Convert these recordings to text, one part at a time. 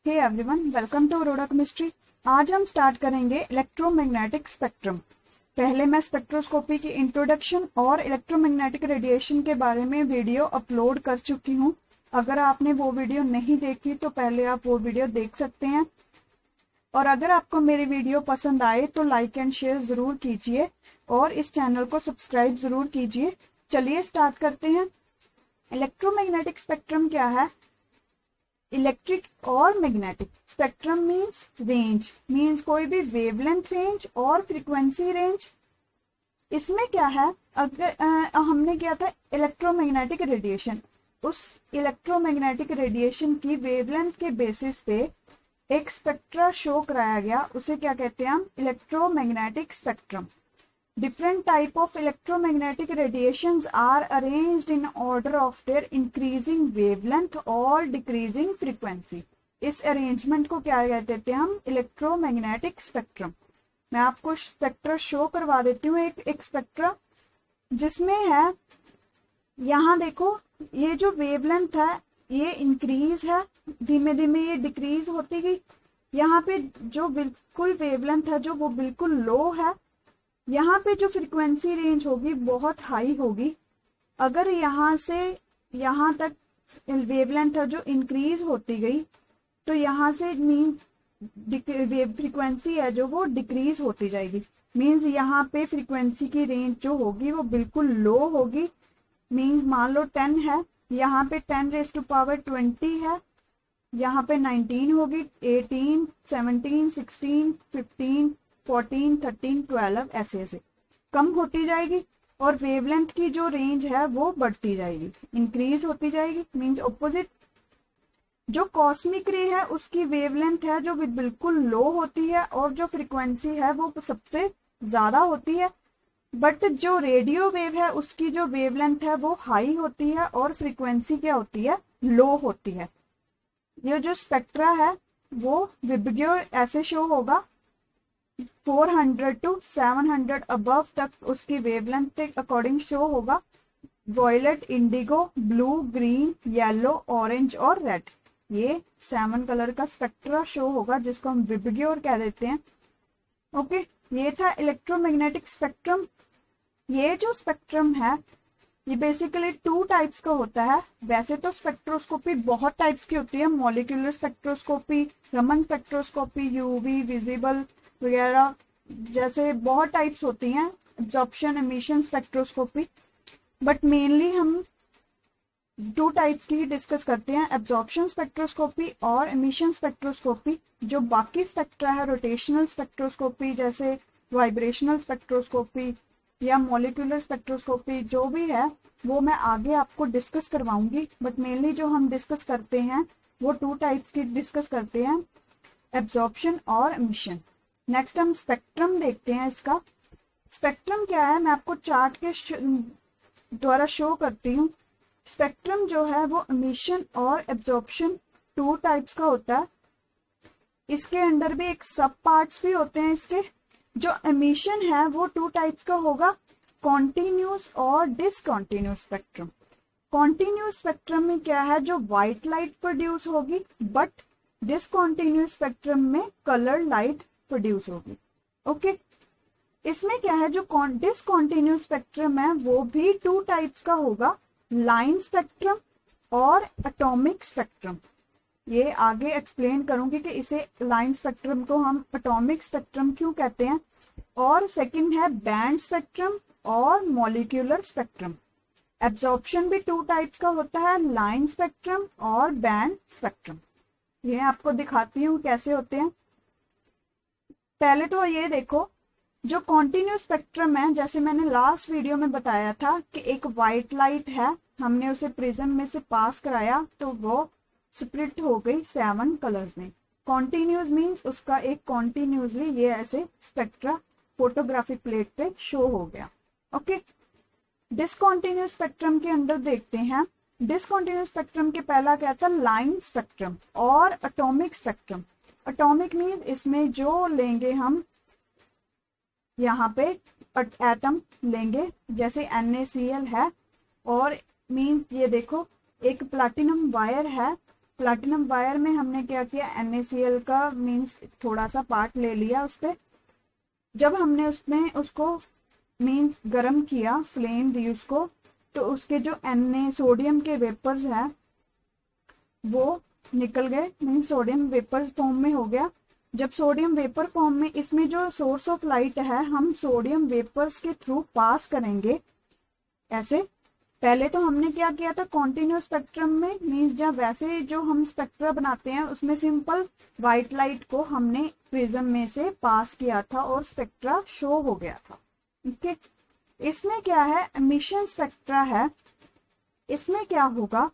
Hey everyone, welcome to Arora chemistry. आज हम start करेंगे इलेक्ट्रोमैग्नेटिक स्पेक्ट्रम। पहले मैं स्पेक्ट्रोस्कोपी की इंट्रोडक्शन और इलेक्ट्रोमैग्नेटिक रेडिएशन के बारे में वीडियो अपलोड कर चुकी हूँ। अगर आपने वो वीडियो नहीं देखी तो पहले आप वो वीडियो देख सकते हैं। और अगर आपको मेरी वीडियो पसंद आए तो लाइक एंड शेयर जरूर कीजिए और इस चैनल को सब्सक्राइब जरूर कीजिए। चलिए स्टार्ट करते हैं। इलेक्ट्रोमैग्नेटिक स्पेक्ट्रम क्या है? इलेक्ट्रिक और magnetic spectrum means range, means कोई भी वेवलेंथ रेंज और फ्रीक्वेंसी रेंज। इसमें क्या है, अगर हमने किया था इलेक्ट्रोमैग्नेटिक रेडिएशन, उस इलेक्ट्रोमैग्नेटिक रेडिएशन की वेवलेंथ के बेसिस पे एक स्पेक्ट्रा शो कराया गया, उसे क्या कहते हैं हम? Electromagnetic spectrum. Different type of electromagnetic radiations are arranged in order of their increasing wavelength or decreasing frequency. इस अरेंजमेंट को क्या कहते थे हम? Electromagnetic spectrum. मैं आपको स्पेक्ट्रा शो करवा देती हूँ। एक स्पेक्ट्रा जिसमें है, यहाँ देखो, ये जो वेवलेंथ है ये इंक्रीज है, धीमे धीमे ये डिक्रीज होती गई। यहाँ पे जो बिल्कुल वेवलेंथ है जो वो बिल्कुल लो है, यहाँ पे जो फ्रीक्वेंसी रेंज होगी बहुत हाई होगी। अगर यहाँ से यहाँ तक वेवलेंथ है जो इंक्रीज होती गई तो यहाँ से मीन्स फ्रीक्वेंसी है जो वो डिक्रीज होती जाएगी। मीन्स यहाँ पे फ्रीक्वेंसी की रेंज जो होगी वो बिल्कुल लो होगी। मीन्स मान लो 10 है, यहाँ पे 10⁻20 है, यहाँ पे 19 होगी, 18, 17, 16, 15, 14, 13, 12 ऐसे कम होती जाएगी और वेवलेंथ की जो रेंज है वो बढ़ती जाएगी, इंक्रीज होती जाएगी। Means opposite. जो कॉस्मिक रे है उसकी वेवलेंथ है जो बिल्कुल लो होती है और जो फ्रीक्वेंसी है वो सबसे ज्यादा होती है। बट जो रेडियो वेव है उसकी जो वेवलेंथ है वो हाई होती है और फ्रीक्वेंसी क्या होती है? लो होती है। ये जो स्पेक्ट्रा है वो विबग्योर ऐसे शो होगा, 400 to 700 अबव तक उसकी वेवलेंथ के अकॉर्डिंग शो होगा। Violet, indigo, blue, green, yellow, orange और रेड, ये 7 कलर का स्पेक्ट्रा शो होगा जिसको हम विबग्योर कह देते हैं। ओके, ये था इलेक्ट्रोमैग्नेटिक स्पेक्ट्रम। ये जो स्पेक्ट्रम है ये बेसिकली 2 टाइप्स का होता है। वैसे तो स्पेक्ट्रोस्कोपी बहुत टाइप्स की होती है, molecular spectroscopy, Raman spectroscopy, UV, visible वगैरह, जैसे बहुत टाइप्स होती हैं, absorption, emission spectroscopy. But mainly हम 2 टाइप्स की डिस्कस करते हैं, एब्जॉर्प्शन स्पेक्ट्रोस्कोपी और एमिशन स्पेक्ट्रोस्कोपी। जो बाकी स्पेक्ट्रा है, रोटेशनल स्पेक्ट्रोस्कोपी जैसे वाइब्रेशनल स्पेक्ट्रोस्कोपी या मॉलिक्यूलर स्पेक्ट्रोस्कोपी, जो भी है वो मैं आगे आपको डिस्कस करवाऊंगी। बट मेनली जो हम डिस्कस करते हैं वो 2 टाइप्स की डिस्कस करते हैं, एब्जॉर्प्शन और एमिशन। नेक्स्ट हम स्पेक्ट्रम देखते हैं। इसका स्पेक्ट्रम क्या है मैं आपको चार्ट के द्वारा शो करती हूँ। स्पेक्ट्रम जो है वो एमिशन और एब्जॉर्प्शन 2 टाइप्स का होता है। इसके अंदर भी एक सब पार्ट्स भी होते हैं इसके। जो एमिशन है वो 2 टाइप्स का होगा, कॉन्टिन्यूस और डिसकॉन्टिन्यूस स्पेक्ट्रम। कॉन्टिन्यूस स्पेक्ट्रम में क्या है, जो व्हाइट लाइट प्रोड्यूस होगी, बट डिसकॉन्टिन्यूस स्पेक्ट्रम में कलर लाइट प्रोड्यूस होगी। ओके, इसमें क्या है, जो डिसकॉन्टिन्यूस स्पेक्ट्रम है वो भी 2 टाइप्स का होगा, लाइन स्पेक्ट्रम और एटॉमिक स्पेक्ट्रम। ये आगे एक्सप्लेन करूंगी कि इसे लाइन स्पेक्ट्रम को हम एटॉमिक स्पेक्ट्रम क्यों कहते हैं। और सेकंड है बैंड स्पेक्ट्रम और मॉलिक्यूलर स्पेक्ट्रम। एब्जॉर्प्शन भी 2 टाइप्स का होता है, लाइन स्पेक्ट्रम और बैंड स्पेक्ट्रम। ये आपको दिखाती हूँ कैसे होते हैं। पहले तो ये देखो, जो कॉन्टिन्यूस स्पेक्ट्रम है, जैसे मैंने लास्ट वीडियो में बताया था कि एक व्हाइट लाइट है, हमने उसे प्रिज्म में से पास कराया तो वो स्प्लिट हो गई 7 कलर्स में। कॉन्टिन्यूस मींस उसका एक कॉन्टिन्यूसली ये ऐसे स्पेक्ट्रा फोटोग्राफिक प्लेट पे शो हो गया। ओके, डिसकॉन्टिन्यूस स्पेक्ट्रम के अंदर देखते हैं। डिसकॉन्टिन्यूस स्पेक्ट्रम के पहला क्या था, लाइन स्पेक्ट्रम और एटॉमिक स्पेक्ट्रम। एटॉमिक मींस इसमें जो लेंगे हम, यहाँ पे एटम लेंगे, जैसे NaCl है, और मींस ये देखो एक प्लैटिनम वायर है प्लैटिनम वायर में हमने क्या किया, NaCl का मीन्स थोड़ा सा पार्ट ले लिया उस पे। जब हमने उसमें उसको मीन्स गर्म किया, फ्लेम दी उसको, तो उसके जो सोडियम के वेपर्स है वो निकल गए, मीन्स सोडियम वेपर फॉर्म में हो गया। जब सोडियम वेपर फॉर्म में, इसमें जो सोर्स ऑफ लाइट है हम सोडियम वेपर्स के थ्रू पास करेंगे ऐसे। पहले तो हमने क्या किया था कॉन्टिन्यूस स्पेक्ट्रम में, मीन्स जब वैसे जो हम स्पेक्ट्रा बनाते हैं उसमें सिंपल व्हाइट लाइट को हमने प्रिज्म में से पास किया था और स्पेक्ट्रा शो हो गया था। ठीक, इसमें क्या है, एमिशन स्पेक्ट्रा है। इसमें क्या होगा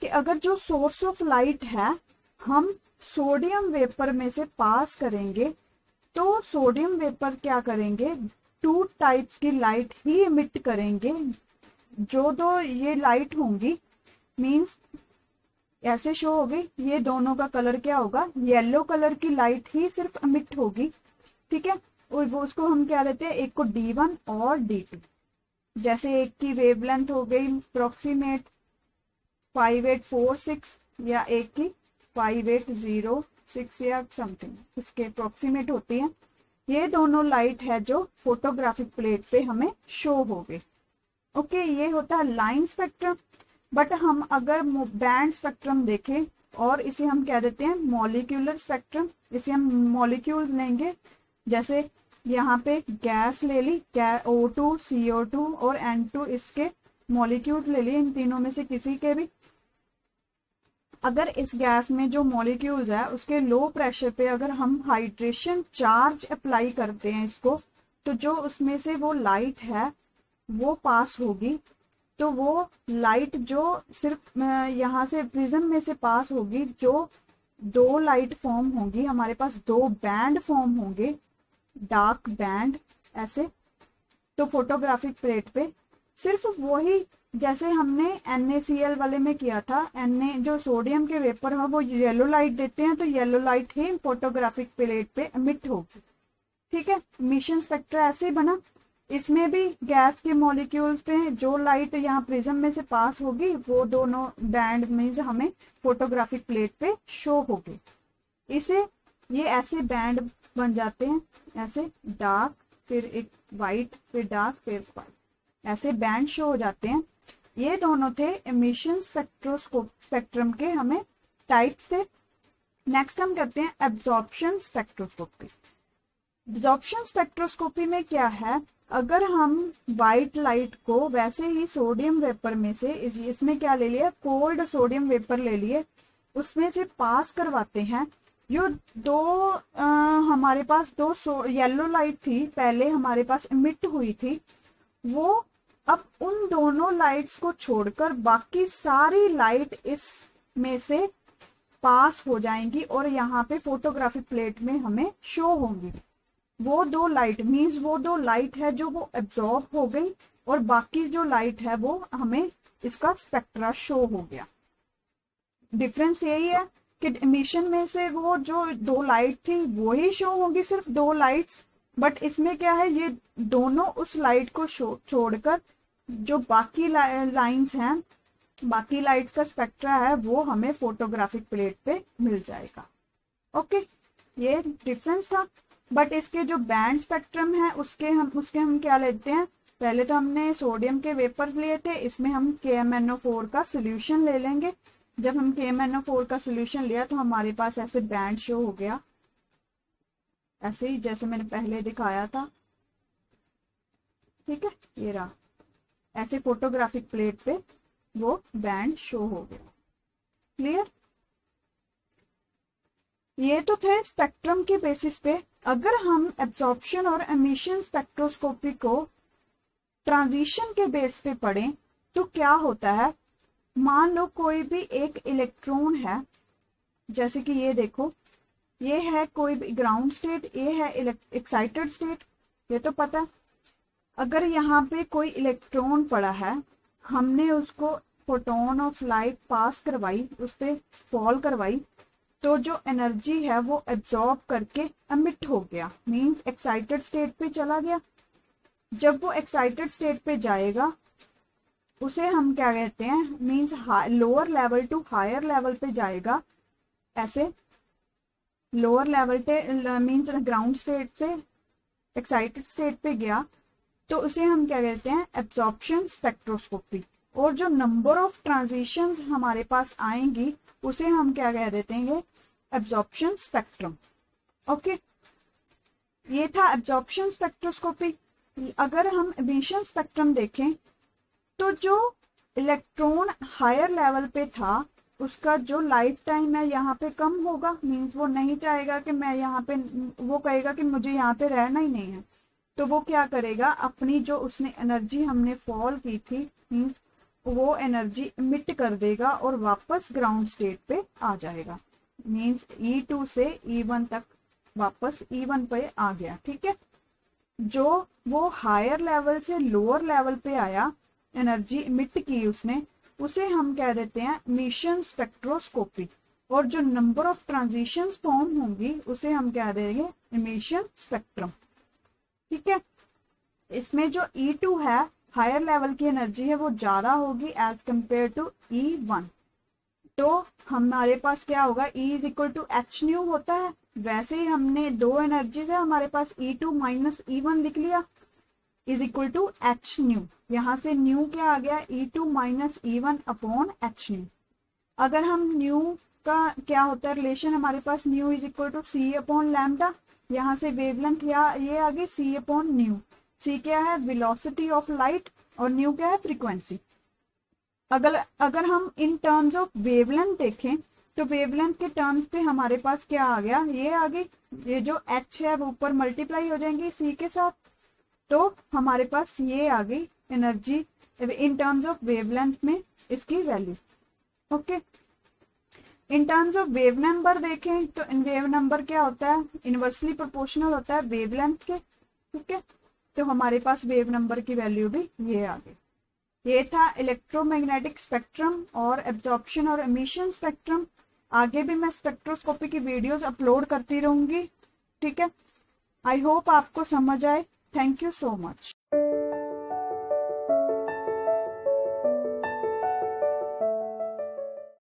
कि अगर जो सोर्स ऑफ लाइट है हम सोडियम वेपर में से पास करेंगे, तो सोडियम वेपर क्या करेंगे, 2 टाइप्स की लाइट ही एमिट करेंगे। जो दो ये लाइट होंगी मींस ऐसे शो होगी, ये दोनों का कलर क्या होगा, येलो कलर की लाइट ही सिर्फ एमिट होगी। ठीक है, और वो उसको हम क्या देते हैं, एक को D1 और D2। जैसे एक की वेवलेंथ हो गई अप्रोक्सीमेट 5846 या एक की 5806 या समथिंग, इसके अप्रोक्सीमेट होती है। ये दोनों लाइट है जो फोटोग्राफिक प्लेट पे हमें शो हो गई। ओके, ये होता है लाइन स्पेक्ट्रम। बट हम अगर बैंड स्पेक्ट्रम देखें और इसे हम कह देते हैं मॉलिक्यूलर स्पेक्ट्रम। इसे हम मॉलिक्यूल्स लेंगे, जैसे यहाँ पे गैस ले ली, O2, CO2 और N2, इसके मॉलिक्यूल्स ले लिए, इन तीनों में से किसी के भी। अगर इस गैस में जो मॉलिक्यूल्स है उसके लो प्रेशर पे अगर हम हाइड्रेशन चार्ज अप्लाई करते हैं इसको, तो जो उसमें से वो लाइट है वो पास होगी। तो वो लाइट जो सिर्फ यहाँ से प्रिज्म में से पास होगी, जो 2 लाइट फॉर्म होंगी, हमारे पास 2 बैंड फॉर्म होंगे, डार्क बैंड ऐसे। तो फोटोग्राफिक प्लेट पे सिर्फ वही, जैसे हमने NaCl वाले में किया था, जो सोडियम के वेपर है वो येलो लाइट देते हैं, तो येलो लाइट ही फोटोग्राफिक प्लेट पे एमिट होगी। ठीक है, एमिशन स्पेक्ट्रा ऐसे बना। इसमें भी गैस के मॉलिक्यूल्स पे जो लाइट यहाँ प्रिज्म में से पास होगी वो दोनों बैंड मींस हमें फोटोग्राफिक प्लेट पे शो होगी। इसे ये ऐसे बैंड बन जाते हैं, ऐसे डार्क फिर एक व्हाइट फिर डार्क फिर व्हाइट, ऐसे बैंड शो हो जाते हैं। ये दोनों थे एमिशन स्पेक्ट्रम के हमें टाइप्स थे। नेक्स्ट हम करते हैं एब्जॉर्प्शन स्पेक्ट्रोस्कोपी। एब्जॉर्प्शन स्पेक्ट्रोस्कोपी में क्या है, अगर हम व्हाइट लाइट को वैसे ही सोडियम वेपर में से, इसमें क्या ले लिया, कोल्ड सोडियम वेपर ले लिए, उसमें से पास करवाते हैं। जो हमारे पास 2 येलो लाइट थी पहले हमारे पास एमिट हुई थी, वो अब उन दोनों लाइट्स को छोड़कर बाकी सारी लाइट इस में से पास हो जाएंगी और यहाँ पे फोटोग्राफिक प्लेट में हमें शो होंगी। वो 2 लाइट मींस वो 2 लाइट है जो वो एब्जॉर्ब हो गई और बाकी जो लाइट है वो हमें इसका स्पेक्ट्रा शो हो गया। डिफरेंस यही है कि एमिशन में से वो जो 2 लाइट थी वो ही शो होगी, सिर्फ 2 लाइट्स। बट इसमें क्या है, ये दोनों उस लाइट को छोड़कर जो बाकी लाइंस हैं, बाकी लाइट्स का स्पेक्ट्रा है वो हमें फोटोग्राफिक प्लेट पे मिल जाएगा। ओके, ये डिफरेंस था। बट इसके जो बैंड स्पेक्ट्रम है उसके हम क्या लेते हैं, पहले तो हमने सोडियम के वेपर्स लिए थे, इसमें हम KMnO4 का सोल्यूशन ले लेंगे। जब हम KMnO4 का सोल्यूशन लिया तो हमारे पास ऐसे बैंड शो हो गया, ऐसे ही जैसे मैंने पहले दिखाया था। ठीक है, ये रहा, ऐसे फोटोग्राफिक प्लेट पे वो बैंड शो हो गया। क्लियर? ये तो थे स्पेक्ट्रम के बेसिस पे। अगर हम एब्जॉर्प्शन और एमिशन स्पेक्ट्रोस्कोपी को ट्रांजिशन के बेस पे पढ़ें तो क्या होता है, मान लो कोई भी एक इलेक्ट्रॉन है, जैसे कि ये देखो, ये है कोई भी ग्राउंड स्टेट, ये है एक्साइटेड स्टेट, ये तो पता है। अगर यहाँ पे कोई इलेक्ट्रॉन पड़ा है, हमने उसको फोटोन ऑफ लाइट पास करवाई, उस पर फॉल करवाई, तो जो एनर्जी है वो एब्जॉर्ब करके एमिट हो गया, मींस एक्साइटेड स्टेट पे चला गया। जब वो एक्साइटेड स्टेट पे जाएगा उसे हम क्या कहते हैं, means lower level to higher level पे जाएगा, ऐसे लोअर लेवल पे मीन्स ग्राउंड स्टेट से एक्साइटेड स्टेट पे गया, तो उसे हम क्या कहते हैं, एब्जॉर्प्शन स्पेक्ट्रोस्कोपी। और जो नंबर ऑफ ट्रांजिशंस हमारे पास आएंगी उसे हम क्या कह देते हैं, एब्जॉर्प्शन स्पेक्ट्रम। ओके, ये था एब्जॉर्प्शन स्पेक्ट्रोस्कोपी। अगर हम एमिशन स्पेक्ट्रम देखें तो जो इलेक्ट्रॉन हायर लेवल पे था उसका जो लाइफ टाइम है यहाँ पे कम होगा, मीन्स वो नहीं चाहेगा कि मैं यहाँ पे, वो कहेगा कि मुझे यहाँ पे रहना ही नहीं है, तो वो क्या करेगा, अपनी जो उसने एनर्जी हमने फॉल की थी मीन्स वो एनर्जी इमिट कर देगा और वापस ग्राउंड स्टेट पे आ जाएगा, मीन्स E2 से E1 तक वापस E1 पे आ गया। ठीक है, जो वो हायर लेवल से लोअर लेवल पे आया, एनर्जी इमिट की उसने, उसे हम कह देते हैं एमिशन स्पेक्ट्रोस्कोपी। और जो नंबर ऑफ ट्रांजिशंस फॉर्म होंगी उसे हम क्या देंगे, एमिशन स्पेक्ट्रम। ठीक है, इसमें जो E2 है हायर लेवल की एनर्जी है वो ज्यादा होगी एज कंपेयर टू E1, तो हमारे पास क्या होगा, E is equal to H nu होता है। वैसे ही हमने दो एनर्जीज है हमारे पास, E2 माइनस E1 लिख लिया, is equal to H nu. यहां से न्यू क्या आ गया, E2 minus E1 upon H new. अगर हम न्यू का क्या होता है रिलेशन, हमारे पास nu is equal to c upon lambda, यहाँ से वेवलेंथ ये आ गई सी अपॉन न्यू। सी क्या है, वेलोसिटी ऑफ लाइट, और न्यू क्या है, फ्रीक्वेंसी। अगर हम इन टर्म्स ऑफ वेवलेंथ देखें तो वेवलेंथ के टर्म्स पे हमारे पास क्या आ गया, ये आ गई, ये जो एच है वो ऊपर मल्टीप्लाई हो जाएंगी सी के साथ, तो हमारे पास ये आ गई energy in terms of wavelength में इसकी value. Okay, in terms of wave number देखें तो इन वेव नंबर क्या होता है, इनवर्सली प्रोपोर्शनल होता है वेवलेंथ के। ठीक है, तो हमारे पास वेव नंबर की वैल्यू भी ये आ गई। ये था इलेक्ट्रोमैग्नेटिक स्पेक्ट्रम और एब्जॉर्प्शन और एमिशन स्पेक्ट्रम। आगे भी मैं स्पेक्ट्रोस्कोपी की वीडियोस अपलोड करती रहूंगी। ठीक है, आई होप आपको समझ आए। Thank you so much.